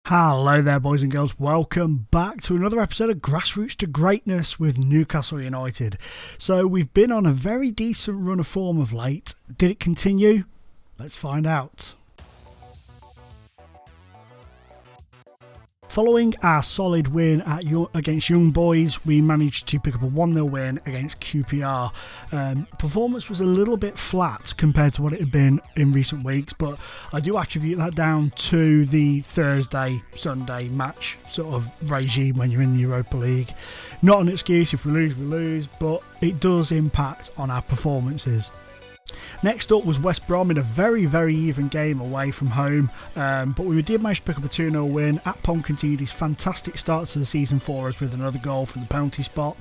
Hello there, boys and girls. Welcome back to another episode of Grassroots to Greatness with Newcastle United. So we've been on a very decent run of form of late. Did it continue? Let's find out. Following our solid win against Young Boys, we managed to pick up a 1-0 win against QPR. Performance was a little bit flat compared to what it had been in recent weeks, but I do attribute that down to the Thursday-Sunday match sort of regime when you're in the Europa League. Not an excuse. If we lose, but it does impact on our performances. Next up was West Brom in a very, very even game away from home, but we did manage to pick up a 2-0 win at Poncontidi's fantastic start to the season for us with another goal from the penalty spot.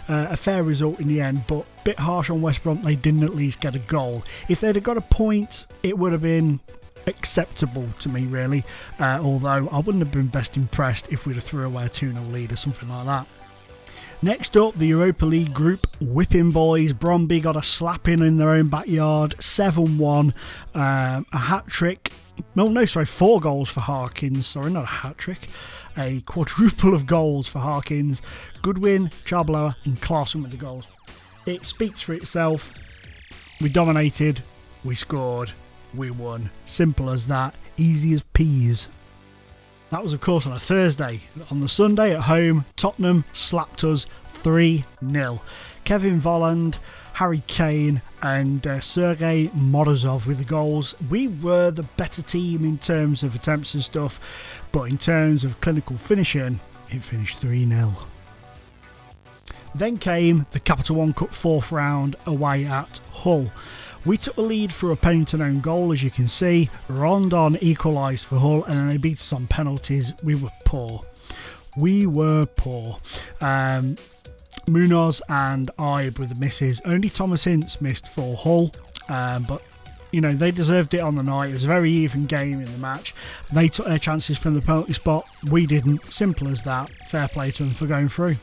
A fair result in the end, but a bit harsh on West Brom. They didn't at least get a goal. If they'd have got a point, it would have been acceptable to me, really, although I wouldn't have been best impressed if we'd have threw away a 2-0 lead or something like that. Next up, the Europa League group whipping boys. Bromby got a slapping in their own backyard, 7-1, a hat-trick. Four goals for Harkins. Sorry, not a hat-trick. A quadruple of goals for Harkins. Goodwin, Charblower and Clarkson with the goals. It speaks for itself. We dominated, we scored, we won. Simple as that. Easy as peas. That was, of course, on a Thursday. On the Sunday at home, Tottenham slapped us 3-0. Kevin Volland, Harry Kane and Sergei Morozov with the goals. We were the better team in terms of attempts and stuff, but in terms of clinical finishing, it finished 3-0. Then came the Capital One Cup fourth round away at Hull. We took the lead for a Pennington own goal, as you can see. Rondon equalised for Hull and then they beat us on penalties. We were poor. Munoz and Ibe with the misses. Only Thomas Ince missed for Hull, but they deserved it on the night. It was a very even game in the match. They took their chances from the penalty spot. We didn't. Simple as that. Fair play to them for going through.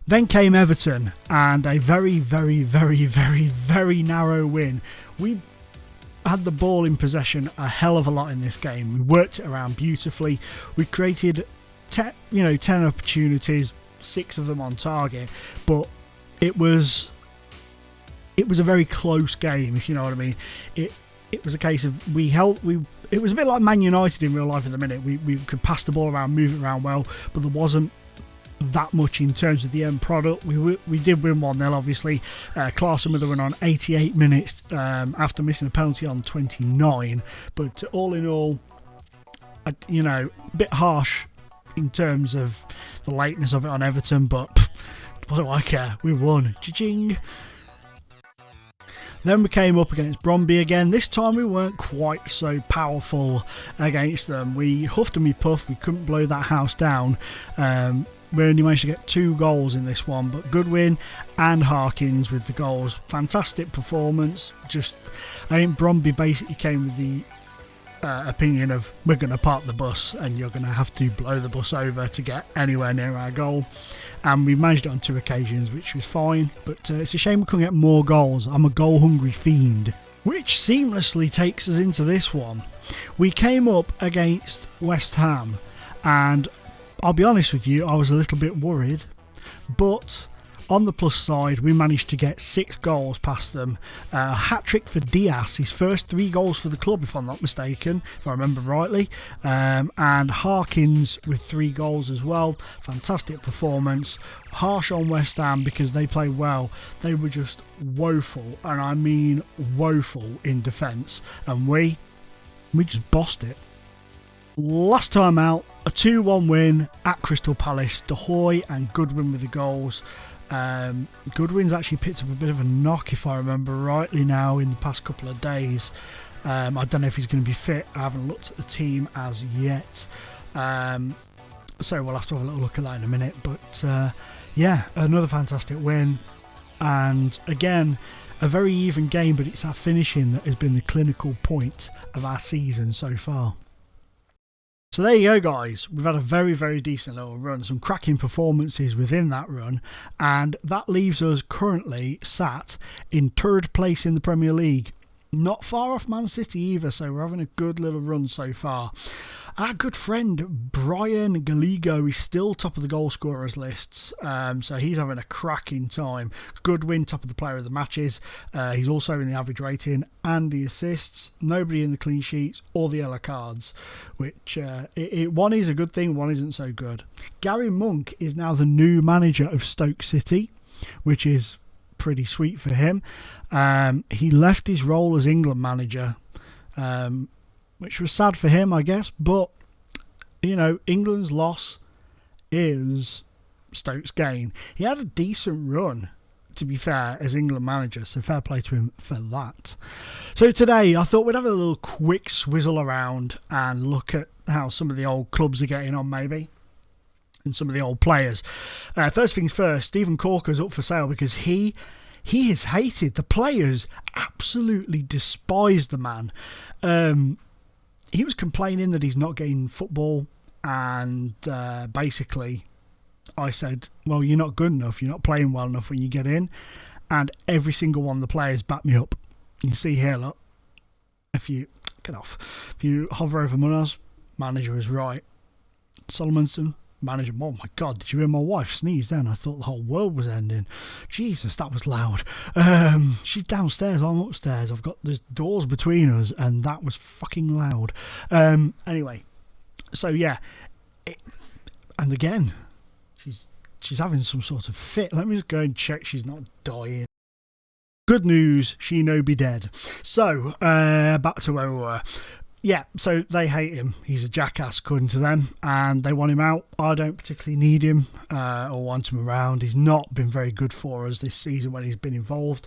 Then came Everton and a very, very, very, very, very narrow win. We had the ball in possession a hell of a lot in this game. We worked it around beautifully. We created 10 opportunities, 6 of them on target, but it was a very close game, if you know what I mean. It was a case of it was a bit like Man United in real life at the minute. We could pass the ball around, move it around well, but there wasn't that much in terms of the end product. We did win 1-0, obviously. Clarkson with the win on 88 minutes after missing a penalty on 29, but all in all, a bit harsh in terms of the lateness of it on Everton, but what do I care? We won. Cha-ching. Then we came up against Bromby again. This time we weren't quite so powerful against them. We huffed and we puffed. We couldn't blow that house down. We only managed to get 2 goals in this one, but Goodwin and Harkins with the goals. Fantastic performance. I think Bromby basically came with the opinion of, we're going to park the bus and you're going to have to blow the bus over to get anywhere near our goal. And we managed it on 2 occasions, which was fine, but it's a shame we couldn't get more goals. I'm a goal-hungry fiend. Which seamlessly takes us into this one. We came up against West Ham, and I'll be honest with you, I was a little bit worried, but on the plus side, we managed to get 6 goals past them. A hat-trick for Diaz, his first 3 goals for the club, if I'm not mistaken, if I remember rightly. And Harkins with 3 goals as well. Fantastic performance. Harsh on West Ham because they played well. They were just woeful, and I mean woeful in defence. And we just bossed it. Last time out, a 2-1 win at Crystal Palace. De Hoy and Goodwin with the goals. Goodwin's actually picked up a bit of a knock, if I remember rightly now, in the past couple of days. I don't know if he's going to be fit. I haven't looked at the team as yet. So we'll have to have a little look at that in a minute. But another fantastic win. And again, a very even game, but it's our finishing that has been the clinical point of our season so far. So there you go, guys. We've had a very, very decent little run, some cracking performances within that run, and that leaves us currently sat in 3rd place in the Premier League. Not far off Man City either, so we're having a good little run so far. Our good friend Brian Gallego is still top of the goal scorers lists, so he's having a cracking time. Good win, top of the player of the matches. He's also in the average rating and the assists. Nobody in the clean sheets or the yellow cards, which one is a good thing, one isn't so good. Gary Monk is now the new manager of Stoke City, which is pretty sweet for him. He left his role as England manager, which was sad for him, I guess, but England's loss is Stoke's gain. He had a decent run, to be fair, as England manager, so fair play to him for that. So today I thought we'd have a little quick swizzle around and look at how some of the old clubs are getting on, maybe, and some of the old players. First things first, Stephen Corker's up for sale because he is hated. The players absolutely despise the man. He was complaining that he's not getting football, and basically I said, well, you're not good enough, you're not playing well enough when you get in, and every single one of the players backed me up. You can see here, look, if you hover over Munoz, manager is right. Solomonson, manager, oh my God, did you hear my wife sneeze then? I thought the whole world was ending. Jesus, that was loud. She's downstairs, I'm upstairs. There's doors between us, and that was fucking loud. Anyway, so yeah, and again, she's having some sort of fit. Let me just go and check she's not dying. Good news, she no be dead. So, back to where we were. Yeah, so they hate him. He's a jackass, according to them, and they want him out. I don't particularly need him or want him around. He's not been very good for us this season when he's been involved.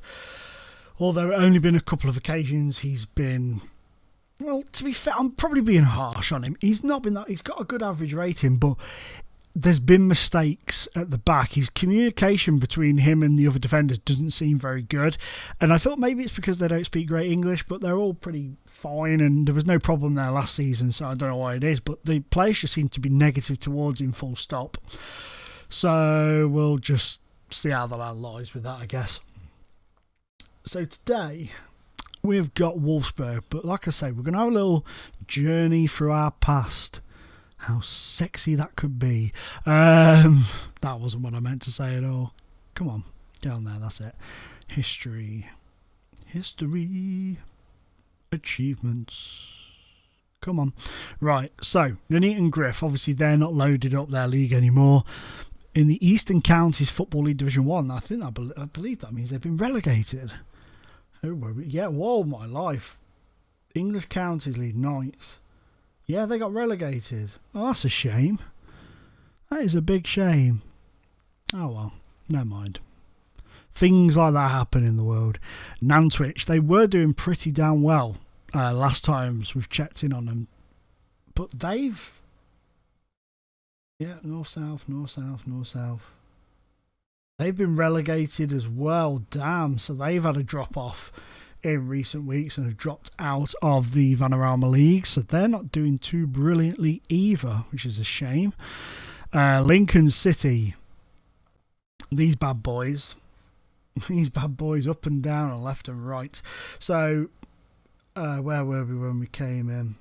Although it only been a couple of occasions he's been... Well, to be fair, I'm probably being harsh on him. He's not been that... He's got a good average rating, but there's been mistakes at the back. His communication between him and the other defenders doesn't seem very good. And I thought maybe it's because they don't speak great English, but they're all pretty fine, and there was no problem there last season, so I don't know why it is. But the players just seem to be negative towards him, full stop. So we'll just see how the land lies with that, I guess. So today we've got Wolfsburg, but like I say, we're going to have a little journey through our past. How sexy that could be. That wasn't what I meant to say at all. Come on, down there, that's it. History. Achievements. Come on. Right, so, Nuneaton Griff, obviously they're not loaded up their league anymore. In the Eastern Counties Football League Division 1, I believe that means they've been relegated. Yeah, whoa, my life. English Counties League 9th. Yeah, they got relegated. Oh, that's a shame. That is a big shame. Oh well, never mind. Things like that happen in the world. Nantwich, they were doing pretty damn well last times we've checked in on them. But they've... Yeah, north-south. They've been relegated as well, damn. So they've had a drop-off in recent weeks and have dropped out of the Vanarama League, so they're not doing too brilliantly either, which is a shame. Lincoln City, these bad boys up and down and left and right. So where were we when we came in?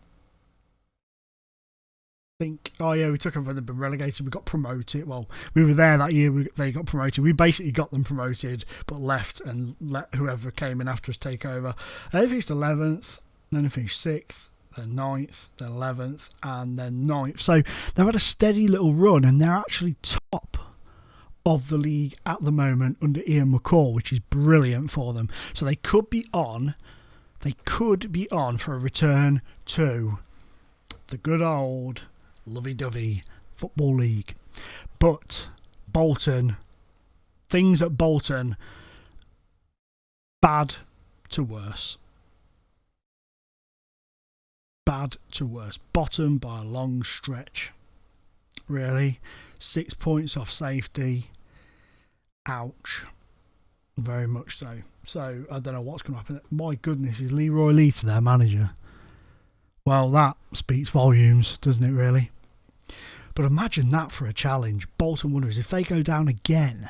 We took them when they've been relegated. We got promoted. Well, we were there that year. They got promoted. We basically got them promoted, but left and let whoever came in after us take over. They finished 11th, then they finished 6th, then 9th, then 11th, and then 9th. So they've had a steady little run, and they're actually top of the league at the moment under Ian McCall, which is brilliant for them. So they could be on for a return to the good old lovey-dovey Football League. But Bolton, things at Bolton, bad to worse. Bottom by a long stretch. Really. 6 points off safety. Ouch. Very much so. So, I don't know what's going to happen. My goodness, is Leroy Lee to their manager? Well, that speaks volumes, doesn't it, really? But imagine that for a challenge. Bolton Wanderers, if they go down again,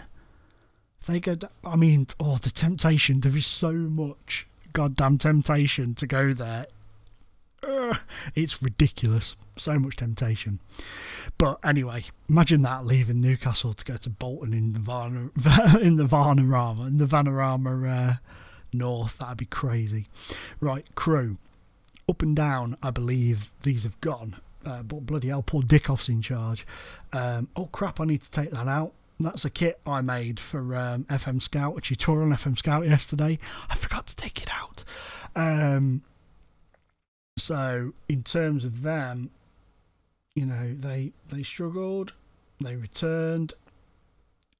the temptation. There is so much goddamn temptation to go there. It's ridiculous. So much temptation. But anyway, imagine that, leaving Newcastle to go to Bolton in the Vanarama North. That'd be crazy. Right, Crew. Up and down, I believe these have gone. But bloody hell, Paul Dickoff's in charge. Oh crap, I need to take that out. That's a kit I made for FM Scout, a tutorial on FM Scout yesterday. I forgot to take it out. So in terms of them, you know, they struggled, they returned,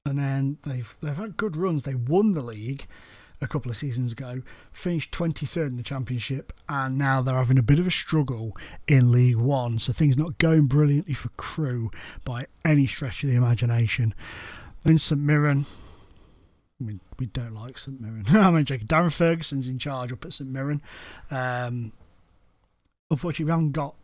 and then they've had good runs. They won the league a couple of seasons ago, finished 23rd in the championship, and now they're having a bit of a struggle in League One. So things not going brilliantly for Crew by any stretch of the imagination. Then St Mirren. I mean, we don't like St Mirren. I'm joking. Darren Ferguson's in charge up at St Mirren. Unfortunately, we haven't got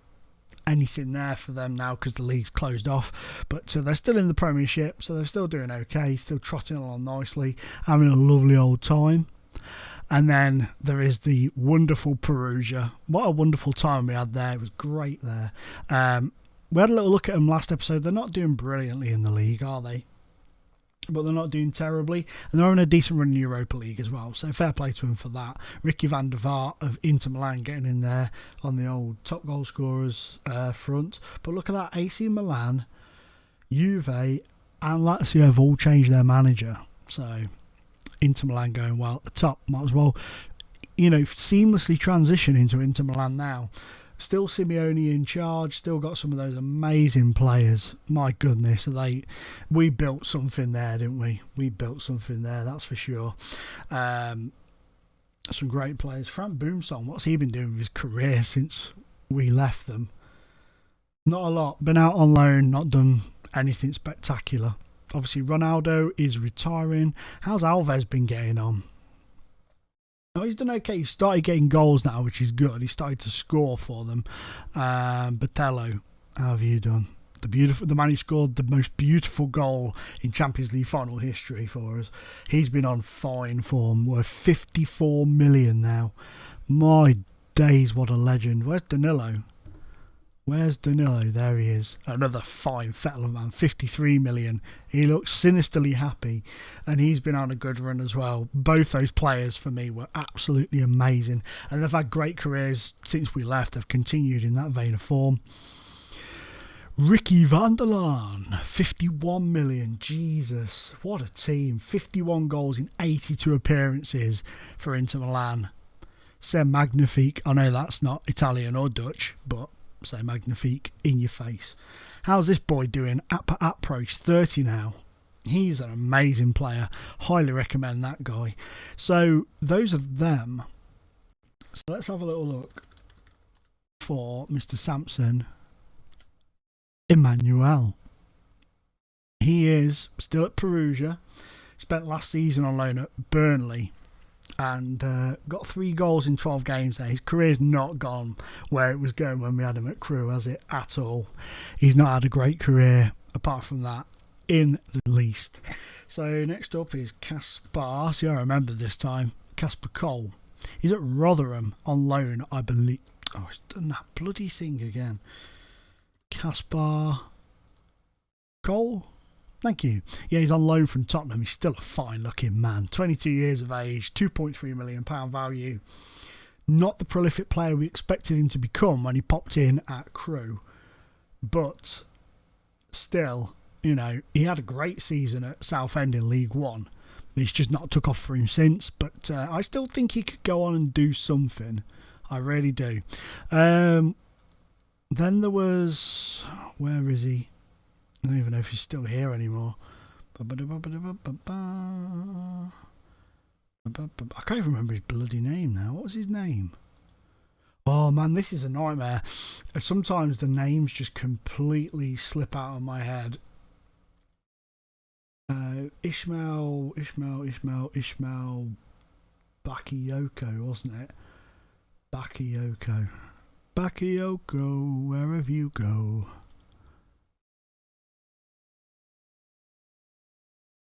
anything there for them now because the league's closed off, but they're still in the Premiership, so they're still doing okay, still trotting along nicely, having a lovely old time. And then there is the wonderful Perugia. What a wonderful time we had there. It was great there. We had a little look at them last episode. They're not doing brilliantly in the league, are they? But they're not doing terribly, and they're on a decent run in the Europa League as well, so fair play to him for that. Ricky van der Vaart of Inter Milan getting in there on the old top goal scorers front. But look at that, AC Milan, Juve and Lazio have all changed their manager, so Inter Milan going well at the top. Might as well, you know, seamlessly transition into Inter Milan now. Still Simeone in charge, still got some of those amazing players. My goodness, we built something there, didn't we? We built something there, that's for sure. Some great players. Frank Boomsong, what's he been doing with his career since we left them? Not a lot. Been out on loan, not done anything spectacular. Obviously, Ronaldo is retiring. How's Alves been getting on? Oh, he's done okay. He started getting goals now, which is good. He started to score for them. Botello, how have you done? The man who scored the most beautiful goal in Champions League final history for us. He's been on fine form. Worth 54 million now. My days, what a legend. Where's Danilo? There he is. Another fine fella, man. 53 million. He looks sinisterly happy, and he's been on a good run as well. Both those players for me were absolutely amazing, and they've had great careers since we left. They've continued in that vein of form. Ricky van der Laan, 51 million. Jesus, what a team. 51 goals in 82 appearances for Inter Milan. C'est magnifique. I know that's not Italian or Dutch, but say magnifique in your face. How's this boy doing? Apro, he's 30 now. He's an amazing player. Highly recommend that guy. So those are them. So let's have a little look for Mr. Samson Emmanuel. He is still at Perugia. Spent last season on loan at Burnley and got 3 goals in 12 games there. His career's not gone where it was going when we had him at Crew, has it, at all? He's not had a great career apart from that, in the least. So next up is Caspar. See, I remember this time. Casper Cole. He's at Rotherham on loan, I believe. Oh, he's done that bloody thing again. Caspar Cole. Thank you. Yeah, he's on loan from Tottenham. He's still a fine-looking man. 22 years of age, £2.3 million value. Not the prolific player we expected him to become when he popped in at Crew. But still, you know, he had a great season at Southend in League One. It's just not took off for him since. But I still think he could go on and do something. I really do. Then there was... Where is he? I don't even know if he's still here anymore. I can't even remember his bloody name now. What was his name? Oh man, this is a nightmare. Sometimes the names just completely slip out of my head. Ishmael Bakayoko, wasn't it? Bakayoko, wherever you go.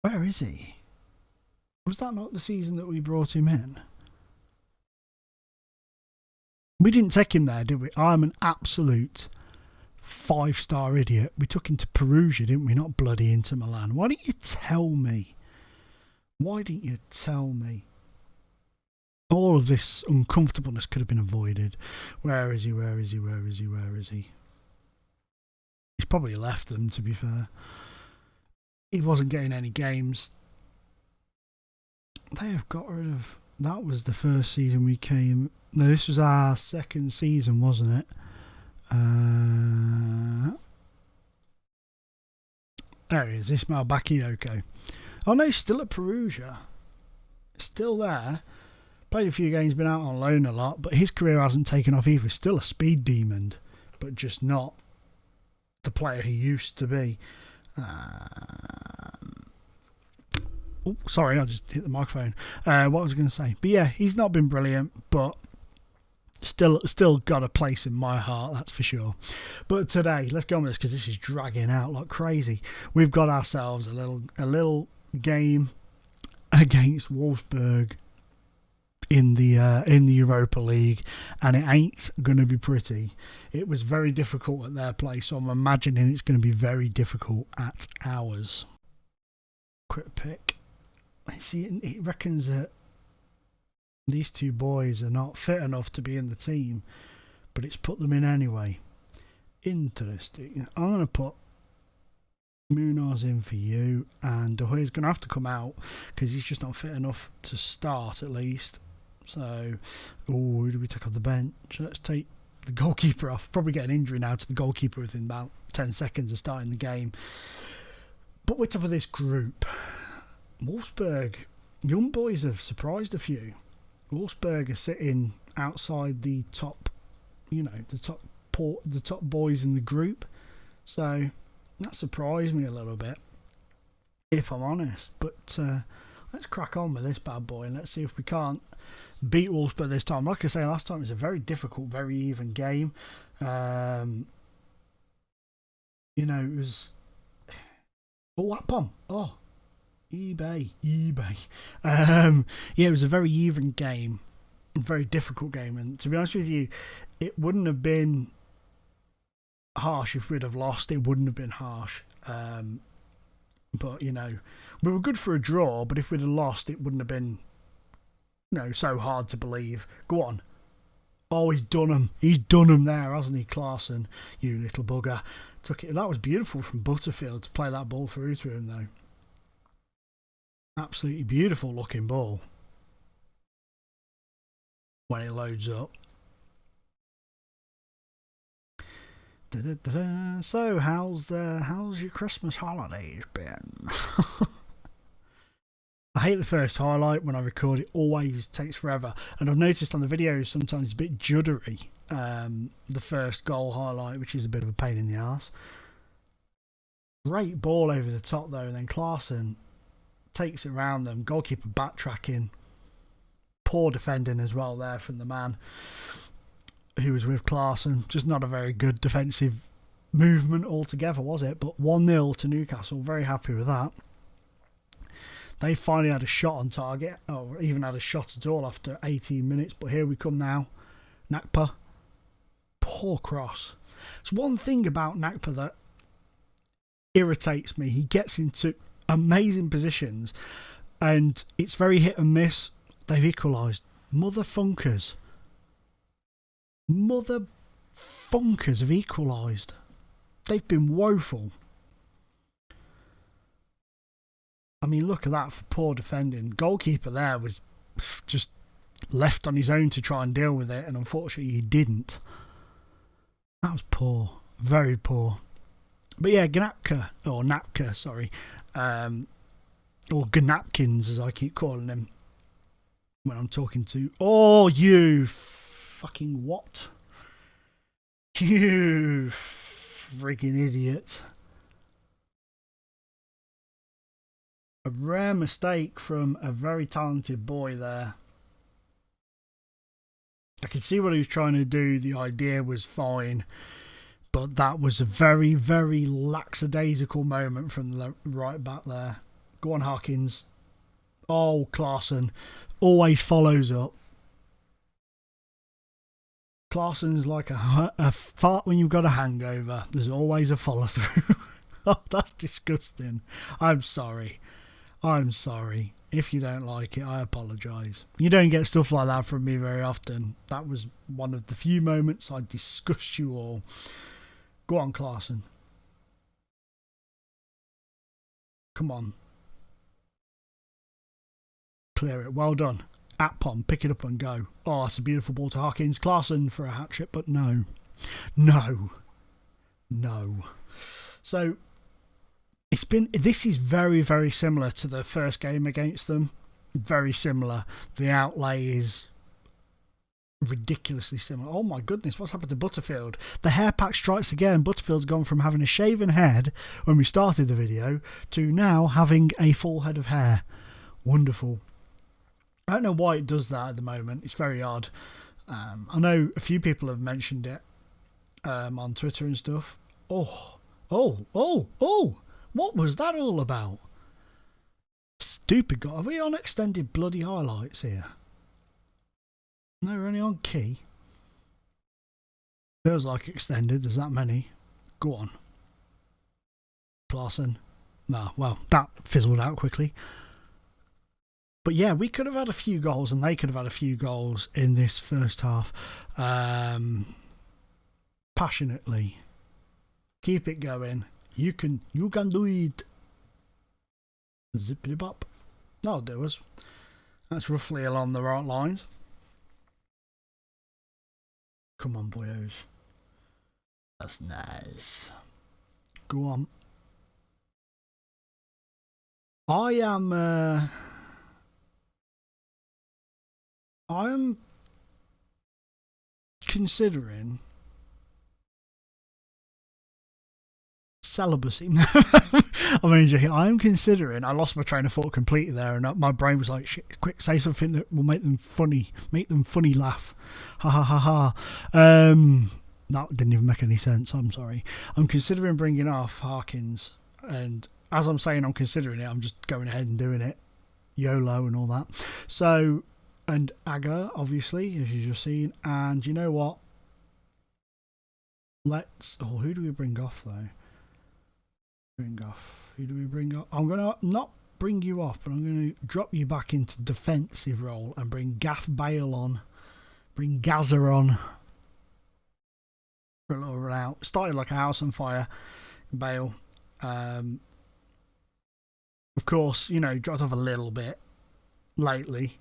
Where is he? Was that not the season that we brought him in? We didn't take him there, did we? I'm an absolute 5-star idiot. We took him to Perugia, didn't we? Not bloody Inter Milan. Why didn't you tell me? Why didn't you tell me? All of this uncomfortableness could have been avoided. Where is he? Where is he? Where is he? Where is he? He's probably left them, to be fair. He wasn't getting any games. They have got rid of... That was the first season we came... No, this was our second season, wasn't it? There he is, Ismail Bakayoko. Oh no, he's still at Perugia. Still there. Played a few games, been out on loan a lot, but his career hasn't taken off either. Still a speed demon, but just not the player he used to be. Oh, sorry, I just hit the microphone. What was I going to say? But yeah, he's not been brilliant, but still got a place in my heart, that's for sure. But today, let's go on with this because this is dragging out like crazy. We've got ourselves a little game against Wolfsburg in the Europa League, and it ain't going to be pretty. It was very difficult at their place, so I'm imagining it's going to be very difficult at ours. Quick pick. See, it reckons that these two boys are not fit enough to be in the team, but it's put them in anyway. Interesting. I'm going to put Munoz in for you, and De Geer's going to have to come out because he's just not fit enough to start at least. So, who do we take off the bench? Let's take the goalkeeper off. Probably get an injury now to the goalkeeper within about 10 seconds of starting the game. But we're top of this group. Wolfsburg, young boys have surprised a few. Wolfsburg are sitting outside the top, the top boys in the group. So that surprised me a little bit, if I'm honest. But let's crack on with this bad boy and let's see if we can't beat Wolfsburg this time. Like I say, last time it was a very difficult, very even game. It was... Oh, what bomb? Oh, eBay. Yeah, it was a very even game, a very difficult game, and to be honest with you, it wouldn't have been harsh if we'd have lost. It wouldn't have been harsh, but we were good for a draw. But if we'd have lost, it wouldn't have been so hard to believe. Go on. Oh, he's done him there, hasn't he, Klaassen? You little bugger. Took it. That was beautiful from Butterfield to play that ball through to him, though. Absolutely beautiful looking ball when it loads up. So, how's your Christmas holidays been? I hate the first highlight when I record. It always takes forever, and I've noticed on the videos sometimes it's a bit juddery. The first goal highlight, which is a bit of a pain in the arse. Great ball over the top though, and then Klaassen takes it around them. Goalkeeper backtracking. Poor defending as well there from the man who was with Klaassen. Just not a very good defensive movement altogether, was it? But 1-0 to Newcastle. Very happy with that. They finally had a shot on target, or even had a shot at all after 18 minutes. But here we come now. Nakpa. Poor cross. It's one thing about Nakpa that irritates me. He gets into amazing positions and it's very hit and miss. They've equalised. Mother funkers have equalised. They've been woeful. I mean, look at that for poor defending. Goalkeeper there was just left on his own to try and deal with it, and unfortunately he didn't. That was poor. Very poor. But yeah, Napka, sorry. Or Gnapkins, as I keep calling him when I'm talking to... Oh, you fucking what? You frigging idiot. A rare mistake from a very talented boy there. I could see what he was trying to do. The idea was fine. But that was a very, very lackadaisical moment from the right back there. Go on, Harkins. Oh, Klaassen always follows up. Claessen's like a fart when you've got a hangover. There's always a follow through. Oh, that's disgusting. I'm sorry. If you don't like it, I apologise. You don't get stuff like that from me very often. That was one of the few moments I disgust you all. Go on, Claessen. Come on. Clear it. Well done. At Pom, pick it up and go. Oh, it's a beautiful ball to Harkins. Claessen for a hat trick, but no. So this is very, very similar to the first game against them. Very similar. The outlay is ridiculously similar. Oh my goodness, what's happened to Butterfield? The hair pack strikes again. Butterfield's gone from having a shaven head when we started the video to now having a full head of hair. Wonderful. I don't know why it does that at the moment. It's very odd. I know a few people have mentioned it on Twitter and stuff. Oh, what was that all about? Stupid guy. Are we on extended bloody highlights here? No, we're only on key. Feels like extended. There's that many. Go on. Claessen. No, well, that fizzled out quickly. But yeah, we could have had a few goals and they could have had a few goals in this first half. Passionately. Keep it going. You can do it. Zippity bop. That'll do us. That's roughly along the right lines. Come on, boyos. That's nice. Go on. I am considering celibacy. I'm considering. I lost my train of thought completely there, and my brain was like, "Shit, quick, say something that will make them funny laugh." Ha ha ha ha. That didn't even make any sense. I'm sorry. I'm considering bringing off Harkins, and as I'm saying, I'm considering it. I'm just going ahead and doing it. YOLO and all that. So. And Aga, obviously, as you've just seen. And you know what? Who do we bring off, though? Who do we bring off? I'm going to not bring you off, but I'm going to drop you back into defensive role and bring Gaff Bale on. Bring Gazza on. For a little run out. Started like a house on fire. Bale. Of course, dropped off a little bit lately.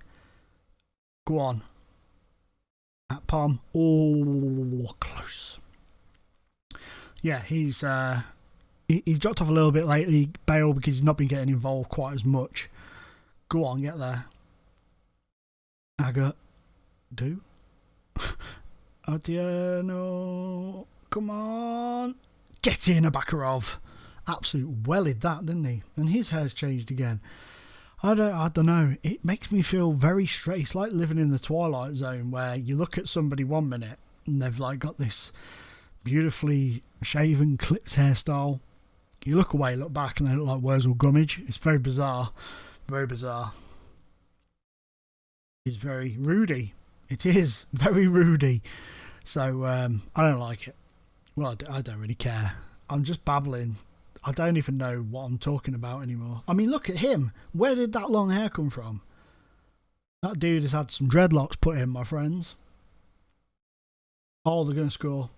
Go on. At Pom. Oh, close. Yeah, he's dropped off a little bit lately, Bale, because he's not been getting involved quite as much. Go on, get there. Aga. Do. Atieno. Come on. Get in, Abakarov. Absolute wellied that, didn't he? And his hair's changed again. I don't know. It makes me feel very straight. It's like living in the Twilight Zone, where you look at somebody 1 minute and they've like got this beautifully shaven, clipped hairstyle. You look away, look back, and they look like Wurzel Gummidge. It's very bizarre. Very bizarre. It's very Rudy. It is very Rudy. So I don't like it. Well, I don't really care. I'm just babbling. I don't even know what I'm talking about anymore. I mean, look at him. Where did that long hair come from? That dude has had some dreadlocks put in, my friends. Oh, they're going to score.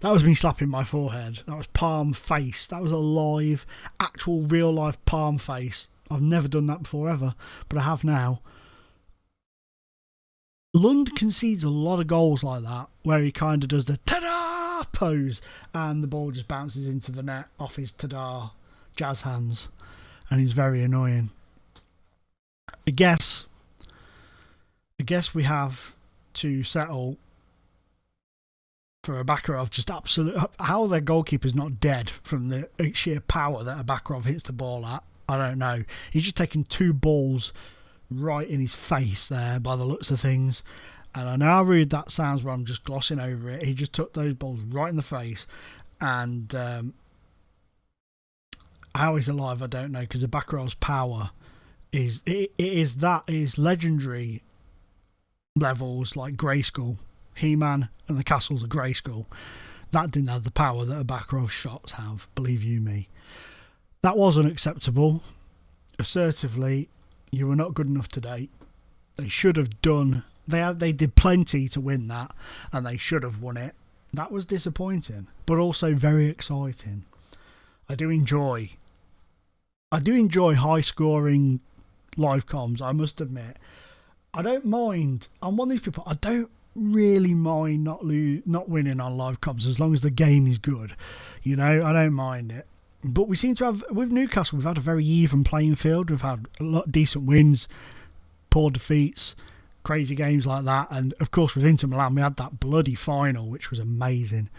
That was me slapping my forehead. That was palm face. That was a live, actual, real-life palm face. I've never done that before, ever. But I have now. Lund concedes a lot of goals like that, where he kind of does the ta-da pose and the ball just bounces into the net off his ta-da jazz hands, and he's very annoying. I guess we have to settle for Abakarov. Just absolute. How their goalkeeper's not dead from the sheer power that Abakarov hits the ball at, I don't know. He's just taken 2 balls right in his face there by the looks of things, and I know how rude that sounds, but I'm just glossing over it. He just took those balls right in the face, and how he's alive I don't know, because Abakarov's power is legendary levels like Grayskull, He-Man and the Castles of Grayskull. That didn't have the power that a back row shots have, believe you me. That was unacceptable. Assertively, you were not good enough today. They should have done. They did plenty to win that, and they should have won it. That was disappointing, but also very exciting. I do enjoy high scoring live comms, I must admit. I don't mind. I'm one of these people. I don't really mind not winning on live comms as long as the game is good. You know, I don't mind it. But we seem to have, with Newcastle, we've had a very even playing field. We've had a lot of decent wins, poor defeats, crazy games like that. And of course, with Inter Milan, we had that bloody final, which was amazing.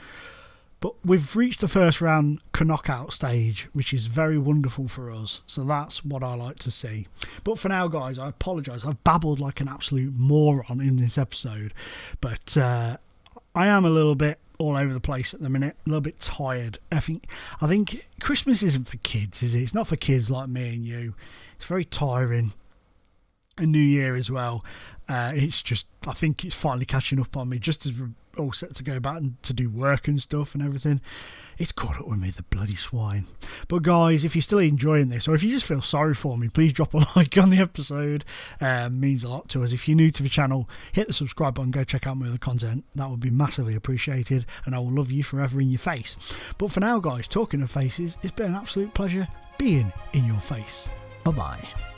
But we've reached the first round knockout stage, which is very wonderful for us. So that's what I like to see. But for now, guys, I apologise. I've babbled like an absolute moron in this episode. But I am a little bit all over the place at the minute, a little bit tired. I think Christmas isn't for kids, is it? It's not for kids like me and you. It's very tiring. And New Year as well. It's just, I think it's finally catching up on me, just as we're all set to go back and to do work and stuff and everything. It's caught up with me, the bloody swine. But guys, if you're still enjoying this, or if you just feel sorry for me, please drop a like on the episode. Means a lot to us. If you're new to the channel, hit the subscribe button, go check out my other content. That would be massively appreciated, and I will love you forever in your face. But for now, guys, talking of faces, it's been an absolute pleasure being in your face. Bye bye.